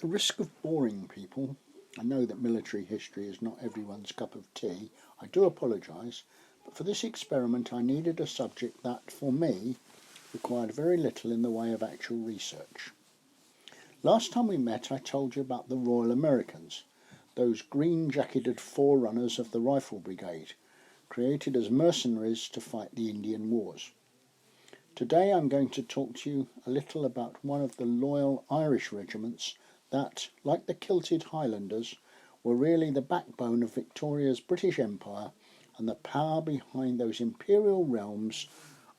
the risk of boring people, I know that military history is not everyone's cup of tea. I do apologise, but for this experiment I needed a subject that, for me, required very little in the way of actual research. Last time we met I told you about the Royal Americans, those green-jacketed forerunners of the Rifle Brigade, created as mercenaries to fight the Indian Wars. Today I'm going to talk to you a little about one of the loyal Irish regiments that, like the kilted Highlanders, were really the backbone of Victoria's British Empire and the power behind those imperial realms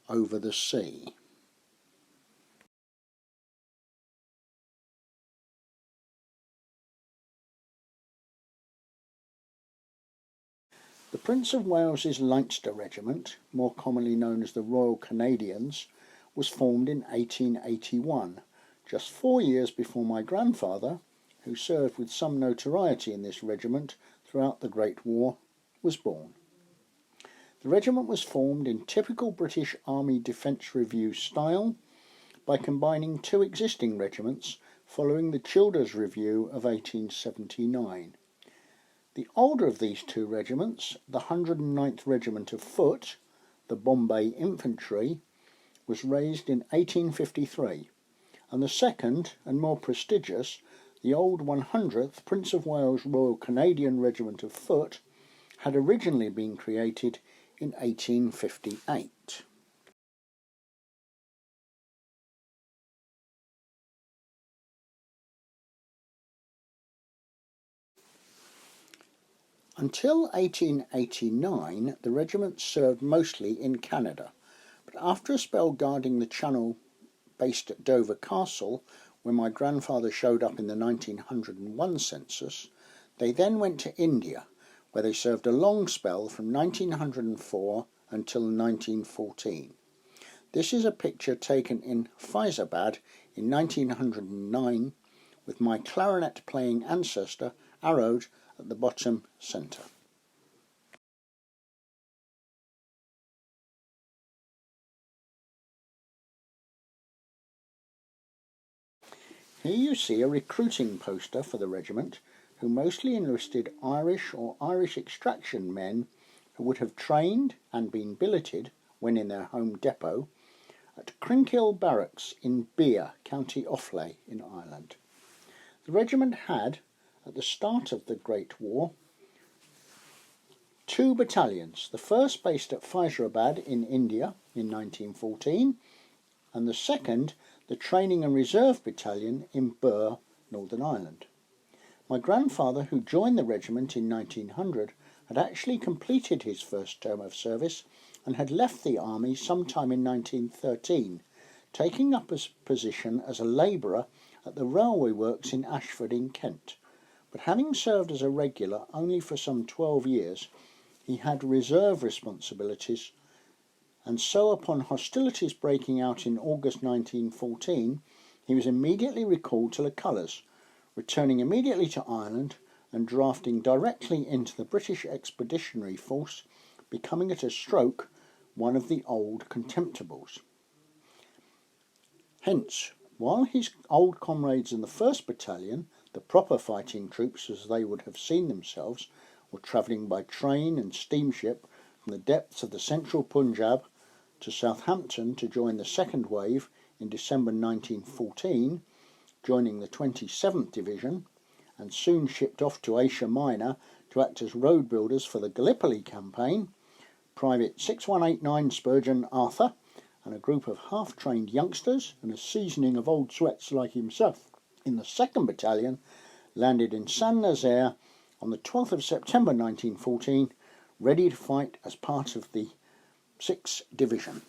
over the sea. The Prince of Wales's Leinster Regiment, more commonly known as the Royal Canadians, was formed in 1881, just 4 years before my grandfather, who served with some notoriety in this regiment throughout the Great War, was born. The regiment was formed in typical British Army Defence Review style by combining two existing regiments following the Childers Review of 1879. The older of these two regiments, the 109th Regiment of Foot, the Bombay Infantry, was raised in 1853, and the second and more prestigious, the old 100th Prince of Wales Royal Canadian Regiment of Foot, had originally been created in 1858. Until 1889, the regiment served mostly in Canada, but after a spell guarding the Channel based at Dover Castle, when my grandfather showed up in the 1901 census, they then went to India, where they served a long spell from 1904 until 1914. This is a picture taken in Faizabad in 1909, with my clarinet-playing ancestor arrowed at the bottom centre. Here you see a recruiting poster for the regiment, who mostly enlisted Irish or Irish extraction men who would have trained and been billeted, when in their home depot, at Crinkill Barracks in Bere, County Offaly in Ireland. The regiment had, at the start of the Great War, two battalions, the first based at Faizabad in India in 1914, and the second, the Training and Reserve Battalion in Bere, Northern Ireland. My grandfather, who joined the regiment in 1900, had actually completed his first term of service and had left the army sometime in 1913, taking up a position as a labourer at the railway works in Ashford in Kent. But having served as a regular only for some 12 years, he had reserve responsibilities, and so upon hostilities breaking out in August 1914, he was immediately recalled to the colours, returning immediately to Ireland and drafting directly into the British Expeditionary Force, becoming at a stroke one of the old Contemptibles. Hence, while his old comrades in the 1st Battalion, the proper fighting troops as they would have seen themselves, were travelling by train and steamship from the depths of the central Punjab to Southampton to join the second wave in December 1914, joining the 27th Division, and soon shipped off to Asia Minor to act as road builders for the Gallipoli campaign, Private 6189 Spurgeon Arthur and a group of half-trained youngsters and a seasoning of old sweats like himself in the 2nd Battalion landed in Saint-Nazaire on the 12th of September 1914, ready to fight as part of the 6th Division.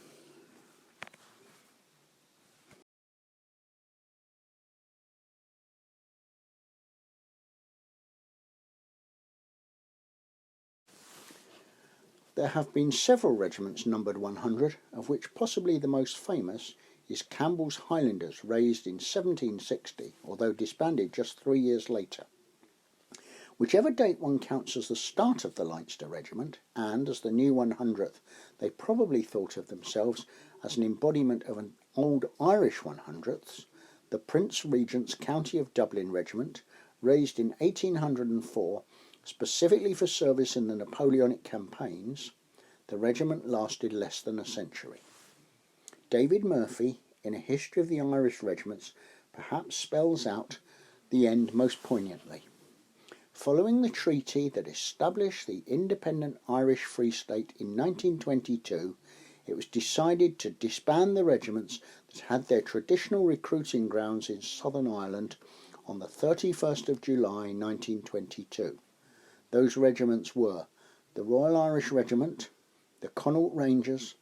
There have been several regiments numbered 100, of which possibly the most famous is Campbell's Highlanders, raised in 1760, although disbanded just 3 years later. Whichever date one counts as the start of the Leinster Regiment, and as the new 100th, they probably thought of themselves as an embodiment of an old Irish 100ths, the Prince Regent's County of Dublin Regiment, raised in 1804 specifically for service in the Napoleonic campaigns, the regiment lasted less than a century. David Murphy, in A History of the Irish Regiments, perhaps spells out the end most poignantly. Following the treaty that established the independent Irish Free State in 1922, it was decided to disband the regiments that had their traditional recruiting grounds in Southern Ireland on the 31st of July 1922. Those regiments were the Royal Irish Regiment, the Connaught Rangers,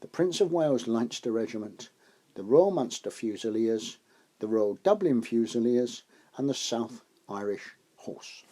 the Prince of Wales Leinster Regiment, the Royal Munster Fusiliers, the Royal Dublin Fusiliers, and the South Irish Horse.